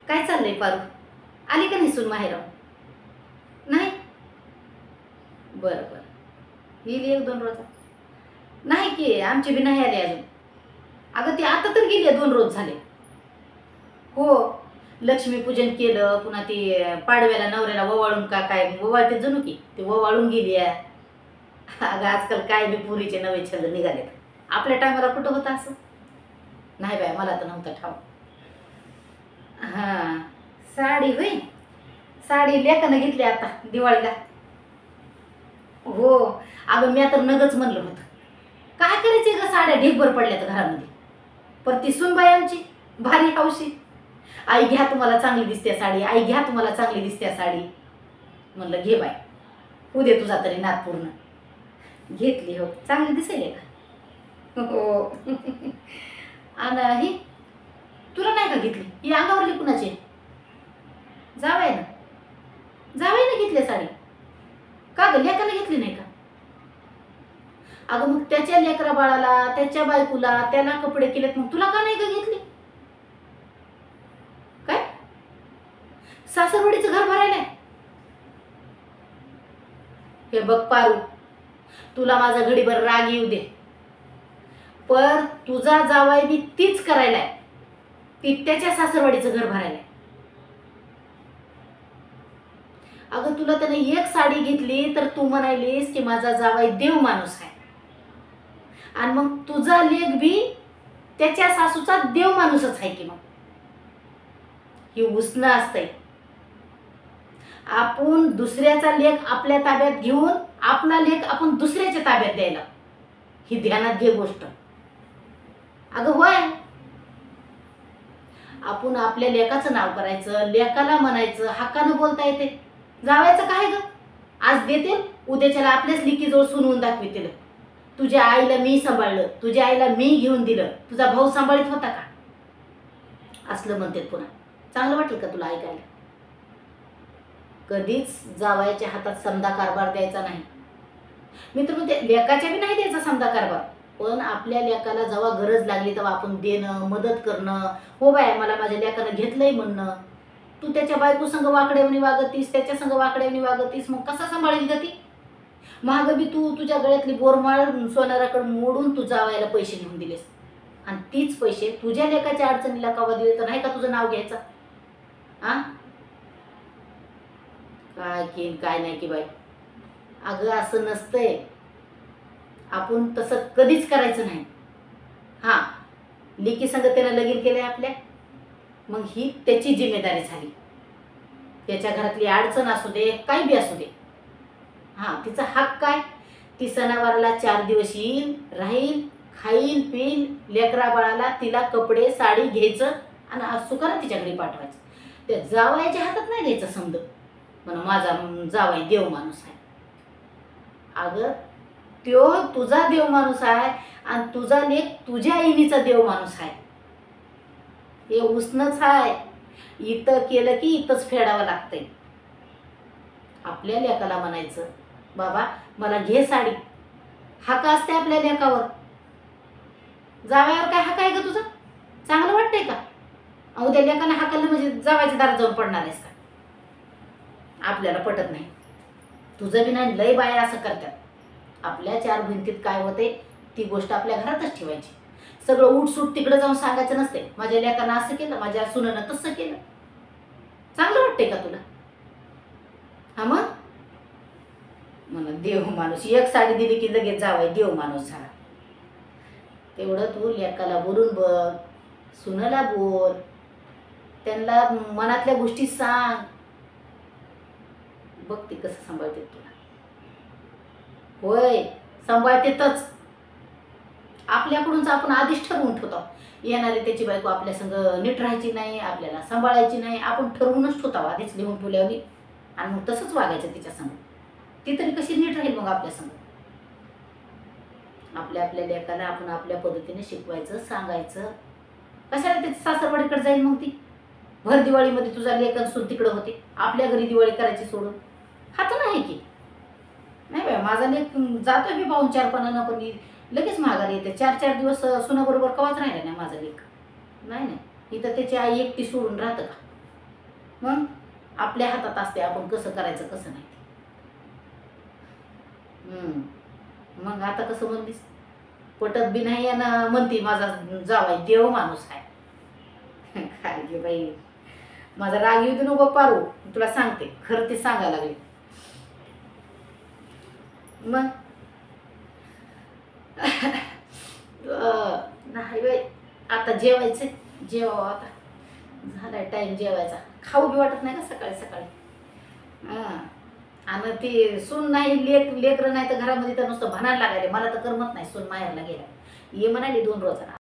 काय चाललंय पारू? आली का नाही सून माहेराव? नाही. बरं बरं, येईल एक दोन रोज. नाही की आमची बी नाही आली अजून. अगं ती आता तर गेली, 2 रोज झाले. हो, लक्ष्मीपूजन केलं, पुन्हा ती पाडव्याला नवऱ्याला ववाळून का काय ववाळते जणू की ते ववाळून गेली आहे. अगं आजकाल काय बी पुरीचे नवे छंद निघालेत. आपल्या टायमाला कुठं होतं असं? नाही बाय, मला तर नव्हतं ठाव. हां, साडी होय. साडी लेकानं घेतली आता दिवाळीला. हो, अगं मी तर नगच म्हणलं होतं. काय करायचे ग, साड्या ढीगभर पडल्यात घरामध्ये. पर ती सुनबाई आमची भारी हौशी. आई घ्या, तुम्हाला चांगली दिसते साडी, आई घ्या, तुम्हाला चांगली दिसते साडी. म्हणलं घे बाय, होऊ दे तुझा तरी नाद पूर्ण. घेतली हो, चांगली दिसेल का? हो. आणि ही तुला नाही का घेतली? ही अंगावरली कुणाची? जावाय ना, जावाय ना घेतली साडी. का ग, लेकाला घेतली नाही का? अगं मग त्याच्या लेकरा बाळाला, त्याच्या बायकोला, त्याला कपडे केलेत, मग तुला का नाही का घेतली? काय सासरवाडीचं घर भरायलंय? हे बघ पारू, तुला माझा घडीभर राग येऊ दे, पर तुझा जावाय बी तीच करायलाय, ती त्याच्या सासरवाडीचं घर भरायलाय. अगं तुला त्याने एक साडी घेतली तर तू म्हणायलीस की माझा जावाई देव माणूस आहे, आणि मग तुझा लेक बी त्याच्या सासूचा देव माणूसच आहे की. मग ही उसणं असतंय. आपण दुसऱ्याचा लेक आपल्या ताब्यात घेऊन आपला लेक आपण दुसऱ्याच्या ताब्यात द्यायला, ही ध्यानात घे गोष्ट. अगं होय, आपण आपल्या लेकाचं नाव करायचं, लेकाला म्हणायचं, हक्कानं बोलता येते. जावायचं काय ग, आज देतील, उद्याच्याला आपल्याच लेकीजवळ सुनवून दाखवतील. तुझ्या आईला मी सांभाळलं, तुझ्या आईला मी घेऊन दिलं, तुझा भाऊ सांभाळीत होता का? असलं म्हणते पुन्हा. चांगलं वाटेल का तुला ऐकायला? कधीच जावायच्या हातात समदा कारभार द्यायचा नाही. मी तर म्हणते लेकाच्या बी नाही द्यायचा समदा कारभार, पण आपल्या लेकाला जेव्हा गरज लागली तेव्हा आपण देणं, मदत करणं. हो बाय, मला माझ्या लेकानं घेतलंय म्हणणं. तू त्याच्या बायको संग वाकड्यावनी वागतीस, त्याच्या संग वाकड्यावनी वागतीस, मग कसा सांभाळील ग ती? महाग बी तू तुझ्या गळ्यातली बोरमाळ सोनाराकडे मोडून तू जावायला पैसे घेऊन दिलेस, आणि तीच पैसे तुझ्या लेकाच्या अडचणीला कवा दिले तर नाही का तुझं नाव घ्यायचं? आ काय की काय नाही की बाई. अगं असं नसतंय, आपण तसं कधीच करायचं नाही. हां, लेकी संग त्यानं लगीन केलंय आपल्या, मग ही त्याची जिम्मेदारी झाली. त्याच्या घरातली अडचण असू दे, काही बी असू दे, हां तिचा हक्क काय, ती सणावाराला 4 दिवस येईल, राहील, खाईल, पिईल, लेकरा बाळाला तिला कपडे साडी घ्यायचं आणि सुखानं तिच्या घरी पाठवायचं. त्या जावयाच्या हातात नाही द्यायचं समज म्हणून माझा जावाई देव माणूस आहे. अगं त्यो तुझा देव माणूस आहे, आणि तुझा लेक तुझ्या आईनीचा देव माणूस आहे. हे उसनच आहे. इथं केलं की इथंच फेडावं लागतंय. आपल्या लेकाला म्हणायचं बाबा मला घे साडी, हक्क असते आपल्या लेकावर. जावयावर काय हक्क आहे ग तुझा? चांगलं वाटतंय का? उद्या लेकाने हाकललं म्हणजे जावायच्या दारात जाऊन पडणार आहेस का? आपल्याला पटत नाही. तुझं बी नाही, लय बाया असं करतात. आपल्या 4 भिंतीत काय होते ती गोष्ट आपल्या घरातच ठेवायची. सगळं उठसूट तिकडे जाऊन सांगायचं नसते, माझ्या लेकानं असं केलं, माझ्या सुनेनं तसं केलं. चांगलं वाटतंय का तुला? हा मग म्हणा देव माणूस, एक साडी दिली की लगेच जावाय देव माणूस झाला. तेवढं तू लेकाला बोलून बघ, सुनेला बोल, त्यांना मनातल्या गोष्टी सांग. बघ ती कसं सांभाळते तुला. होय, सांभाळतेच. आपल्याकडूनच आपण आधीच ठरवून ठेवतो, येणारी त्याची बायको आपल्या संग नीट राहायची नाही, आपल्याला सांभाळायची नाही. आपण ठरवूनच ठेवतो आधीच, लिहून ठेवल्यावर, आणि मग तसंच वागायचं तिच्या संग. ती तरी कशी नीट राहील मग आपल्या संग? आपल्या लेकाला आपण आपल्या पद्धतीने शिकवायचं, सांगायचं. कशाला त्याची सासरवाडीकडे जाईल मग ती? भर दिवाळीमध्ये तुझा लेकन सून तिकडं होते, आपल्या घरी दिवाळी करायची सोडून. हा तर नाही की नाही बाय, माझा लेक जातो बी पाहून 4-5, पण लगेच माघारी येते. 4-4 दिवस सुनाबरोबर कवाच राहिला नाही माझा लेक. नाही नाही, इथं त्याची आई एकटी सोडून राहतं का? मग आपल्या हातात असते आपण कसं करायचं कसं नाही. मग आता कसं म्हणलीस, पटत बी नाही आणि म्हणती माझा जावाई देव माणूस आहे. काय गे बाई, माझा राग येऊ दे नको पारू, तुला सांगते खरं ते सांगायला लागले. मग नाही बाई, आता जेवायचं, जेवावं आता, झालाय टाईम जेवायचा. खाऊ बी वाटत नाही का सकाळी सकाळी. हां, आणि ती सून नाही, लेकरं नाही तर घरामध्ये तर नुसतं भानायला लागायले. मला तर करमत नाही सून माहेरला गेल्या. ये म्हणाली 2 रोजानं.